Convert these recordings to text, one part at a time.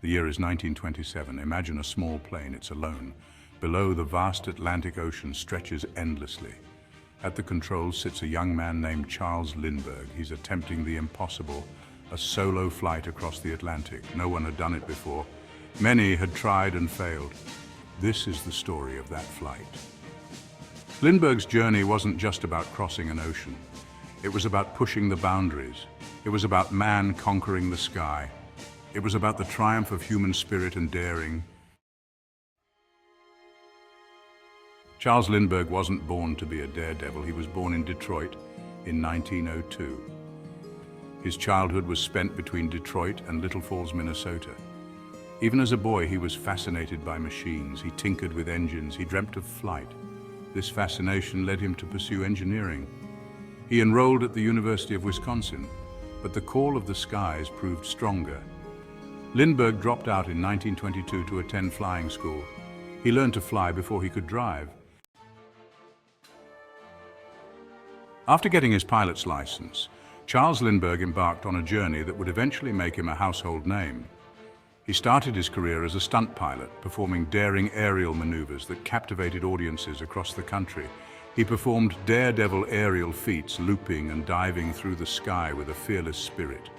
The year is 1927. Imagine a small plane, it's alone. Below, the vast Atlantic Ocean stretches endlessly. At the controls sits a young man named Charles Lindbergh. He's attempting the impossible, a solo flight across the Atlantic. No one had done it before. Many had tried and failed. This is the story of that flight. Lindbergh's journey wasn't just about crossing an ocean. It was about pushing the boundaries. It was about man conquering the sky. It was about the triumph of human spirit and daring. Charles Lindbergh wasn't born to be a daredevil. He was born in Detroit in 1902. His childhood was spent between Detroit and Little Falls, Minnesota. Even as a boy, he was fascinated by machines. He tinkered with engines. He dreamt of flight. This fascination led him to pursue engineering. He enrolled at the University of Wisconsin, but the call of the skies proved stronger. Lindbergh dropped out in 1922 to attend flying school. He learned to fly before he could drive. After getting his pilot's license, Charles Lindbergh embarked on a journey that would eventually make him a household name. He started his career as a stunt pilot, performing daring aerial maneuvers that captivated audiences across the country. He performed daredevil aerial feats, looping and diving through the sky with a fearless spirit.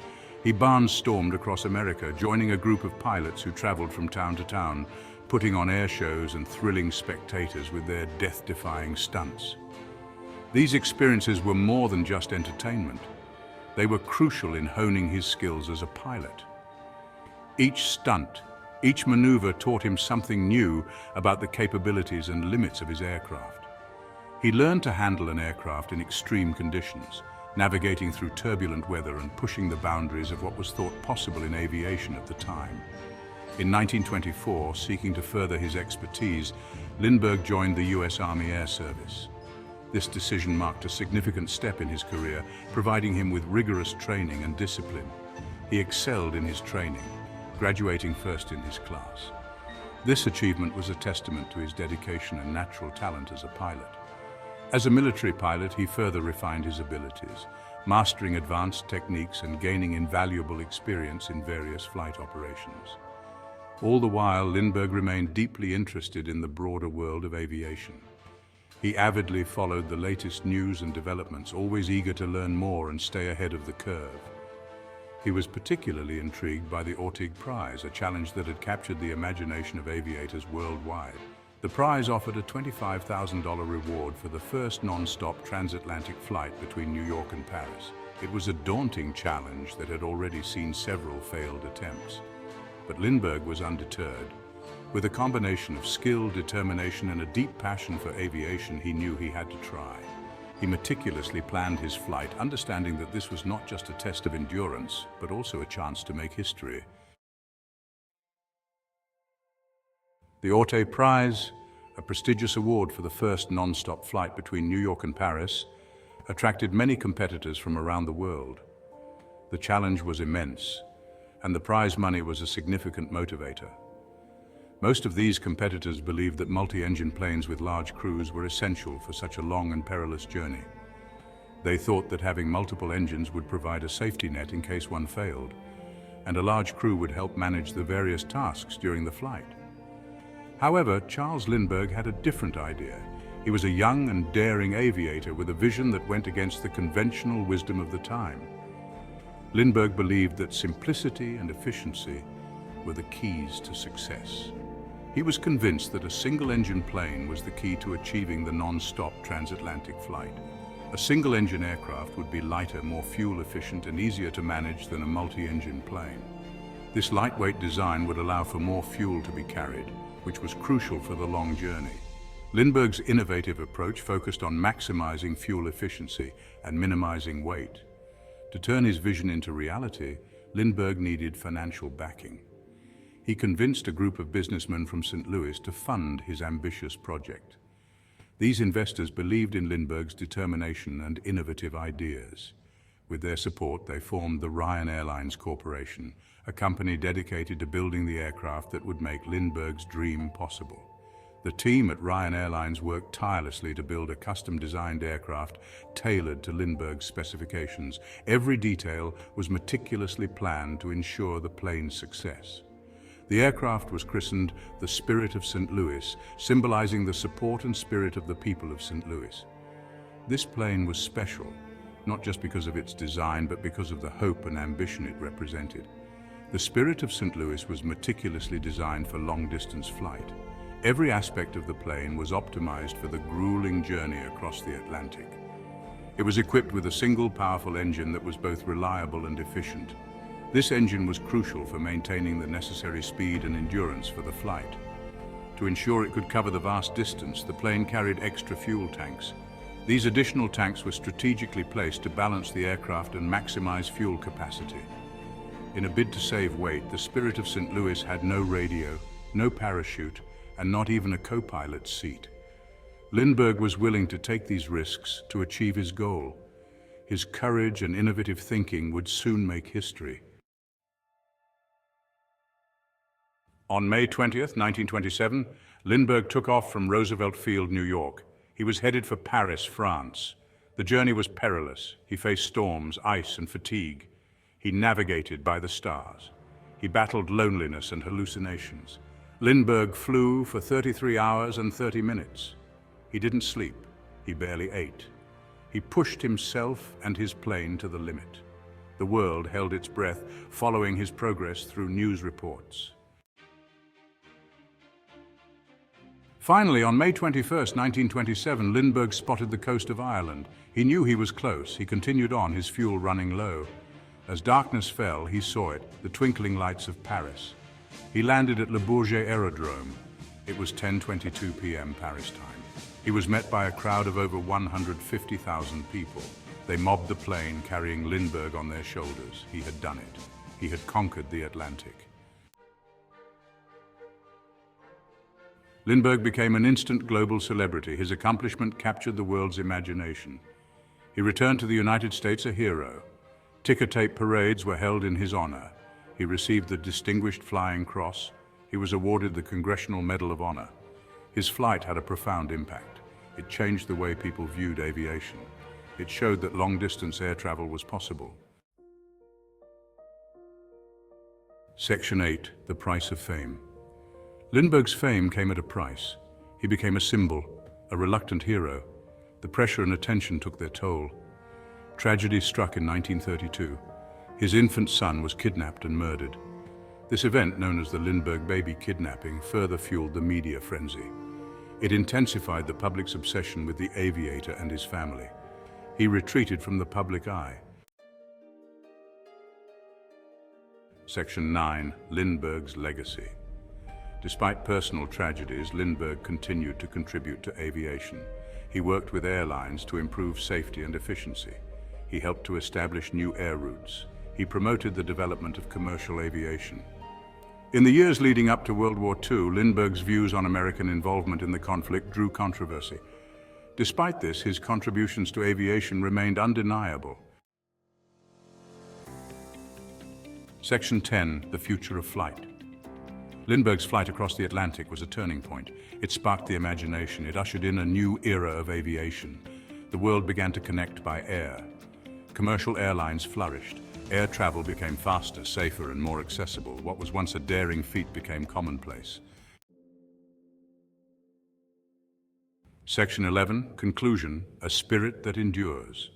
He barnstormed across America, joining a group of pilots who traveled from town to town, putting on air shows and thrilling spectators with their death-defying stunts. These experiences were more than just entertainment. They were crucial in honing his skills as a pilot. Each stunt, each maneuver taught him something new about the capabilities and limits of his aircraft. He learned to handle an aircraft in extreme conditions, navigating through turbulent weather and pushing the boundaries of what was thought possible in aviation at the time. In 1924, seeking to further his expertise, Lindbergh joined the U.S. Army Air Service. This decision marked a significant step in his career, providing him with rigorous training and discipline. He excelled in his training, graduating first in his class. This achievement was a testament to his dedication and natural talent as a pilot. As a military pilot, he further refined his abilities, mastering advanced techniques and gaining invaluable experience in various flight operations. All the while, Lindbergh remained deeply interested in the broader world of aviation. He avidly followed the latest news and developments, always eager to learn more and stay ahead of the curve. He was particularly intrigued by the Orteig Prize, a challenge that had captured the imagination of aviators worldwide. The prize offered a $25,000 reward for the first non-stop transatlantic flight between New York and Paris. It was a daunting challenge that had already seen several failed attempts. But Lindbergh was undeterred. With a combination of skill, determination, and a deep passion for aviation, he knew he had to try. He meticulously planned his flight, understanding that this was not just a test of endurance, but also a chance to make history. The Orteig Prize, a prestigious award for the first non-stop flight between New York and Paris, attracted many competitors from around the world. The challenge was immense, and the prize money was a significant motivator. Most of these competitors believed that multi-engine planes with large crews were essential for such a long and perilous journey. They thought that having multiple engines would provide a safety net in case one failed, and a large crew would help manage the various tasks during the flight. However, Charles Lindbergh had a different idea. He was a young and daring aviator with a vision that went against the conventional wisdom of the time. Lindbergh believed that simplicity and efficiency were the keys to success. He was convinced that a single-engine plane was the key to achieving the non-stop transatlantic flight. A single-engine aircraft would be lighter, more fuel-efficient, and easier to manage than a multi-engine plane. This lightweight design would allow for more fuel to be carried, which was crucial for the long journey. Lindbergh's innovative approach focused on maximizing fuel efficiency and minimizing weight. To turn his vision into reality, Lindbergh needed financial backing. He convinced a group of businessmen from St. Louis to fund his ambitious project. These investors believed in Lindbergh's determination and innovative ideas. With their support, they formed the Ryan Airlines Corporation, a company dedicated to building the aircraft that would make Lindbergh's dream possible. The team at Ryan Airlines worked tirelessly to build a custom-designed aircraft tailored to Lindbergh's specifications. Every detail was meticulously planned to ensure the plane's success. The aircraft was christened the Spirit of St. Louis, symbolizing the support and spirit of the people of St. Louis. This plane was special, not just because of its design, but because of the hope and ambition it represented. The Spirit of St. Louis was meticulously designed for long-distance flight. Every aspect of the plane was optimized for the grueling journey across the Atlantic. It was equipped with a single powerful engine that was both reliable and efficient. This engine was crucial for maintaining the necessary speed and endurance for the flight. To ensure it could cover the vast distance, the plane carried extra fuel tanks. These additional tanks were strategically placed to balance the aircraft and maximize fuel capacity. In a bid to save weight, the Spirit of St. Louis had no radio, no parachute, and not even a co-pilot's seat. Lindbergh was willing to take these risks to achieve his goal. His courage and innovative thinking would soon make history. On May 20th, 1927, Lindbergh took off from Roosevelt Field, New York. He was headed for Paris, France. The journey was perilous. He faced storms, ice, and fatigue. He navigated by the stars. He battled loneliness and hallucinations. Lindbergh flew for 33 hours and 30 minutes. He didn't sleep. He barely ate. He pushed himself and his plane to the limit. The world held its breath, following his progress through news reports. Finally, on May 21st, 1927, Lindbergh spotted the coast of Ireland. He knew he was close. He continued on, his fuel running low. As darkness fell, he saw it, the twinkling lights of Paris. He landed at Le Bourget Aerodrome. It was 10:22 p.m. Paris time. He was met by a crowd of over 150,000 people. They mobbed the plane, carrying Lindbergh on their shoulders. He had done it. He had conquered the Atlantic. Lindbergh became an instant global celebrity. His accomplishment captured the world's imagination. He returned to the United States a hero. Ticker tape parades were held in his honor. He received the Distinguished Flying Cross. He was awarded the Congressional Medal of Honor. His flight had a profound impact. It changed the way people viewed aviation. It showed that long-distance air travel was possible. Section 8, The Price of Fame. Lindbergh's fame came at a price. He became a symbol, a reluctant hero. The pressure and attention took their toll. Tragedy struck in 1932. His infant son was kidnapped and murdered. This event, known as the Lindbergh baby kidnapping, further fueled the media frenzy. It intensified the public's obsession with the aviator and his family. He retreated from the public eye. Section 9, Lindberg's Legacy. Despite personal tragedies, Lindbergh continued to contribute to aviation. He worked with airlines to improve safety and efficiency. He helped to establish new air routes. He promoted the development of commercial aviation. In the years leading up to World War II, Lindbergh's views on American involvement in the conflict drew controversy. Despite this, his contributions to aviation remained undeniable. Section 10, The Future of Flight. Lindbergh's flight across the Atlantic was a turning point. It sparked the imagination. It ushered in a new era of aviation. The world began to connect by air. Commercial airlines flourished. Air travel became faster, safer, and more accessible. What was once a daring feat became commonplace. Section 11, Conclusion, A Spirit That Endures.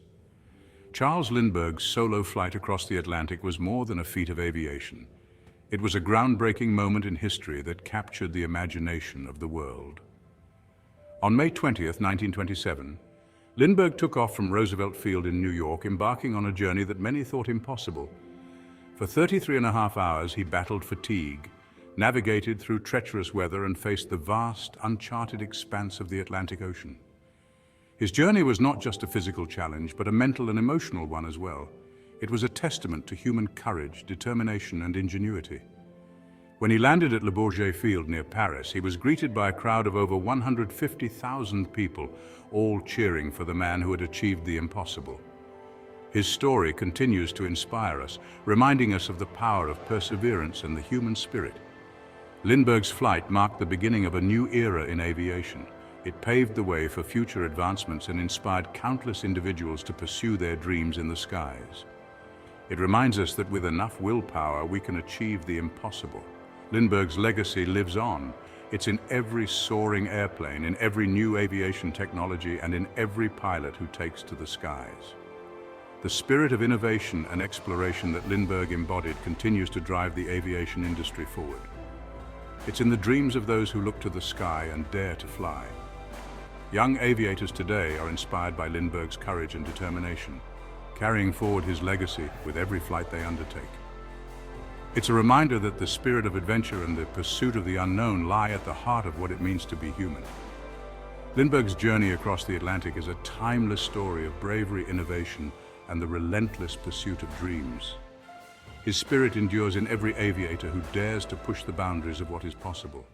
Charles Lindbergh's solo flight across the Atlantic was more than a feat of aviation. It was a groundbreaking moment in history that captured the imagination of the world. On May 20th, 1927, Lindbergh took off from Roosevelt Field in New York, embarking on a journey that many thought impossible. For 33.5 hours, he battled fatigue, navigated through treacherous weather, and faced the vast, uncharted expanse of the Atlantic Ocean. His journey was not just a physical challenge, but a mental and emotional one as well. It was a testament to human courage, determination, and ingenuity. When he landed at Le Bourget Field near Paris, he was greeted by a crowd of over 150,000 people, all cheering for the man who had achieved the impossible. His story continues to inspire us, reminding us of the power of perseverance and the human spirit. Lindbergh's flight marked the beginning of a new era in aviation. It paved the way for future advancements and inspired countless individuals to pursue their dreams in the skies. It reminds us that with enough willpower, we can achieve the impossible. Lindberg's legacy lives on. It's in every soaring airplane, in every new aviation technology, and in every pilot who takes to the skies. The spirit of innovation and exploration that Lindbergh embodied continues to drive the aviation industry forward. It's in the dreams of those who look to the sky and dare to fly. Young aviators today are inspired by Lindbergh's courage and determination, carrying forward his legacy with every flight they undertake. It's a reminder that the spirit of adventure and the pursuit of the unknown lie at the heart of what it means to be human. Lindbergh's journey across the Atlantic is a timeless story of bravery, innovation, and the relentless pursuit of dreams. His spirit endures in every aviator who dares to push the boundaries of what is possible.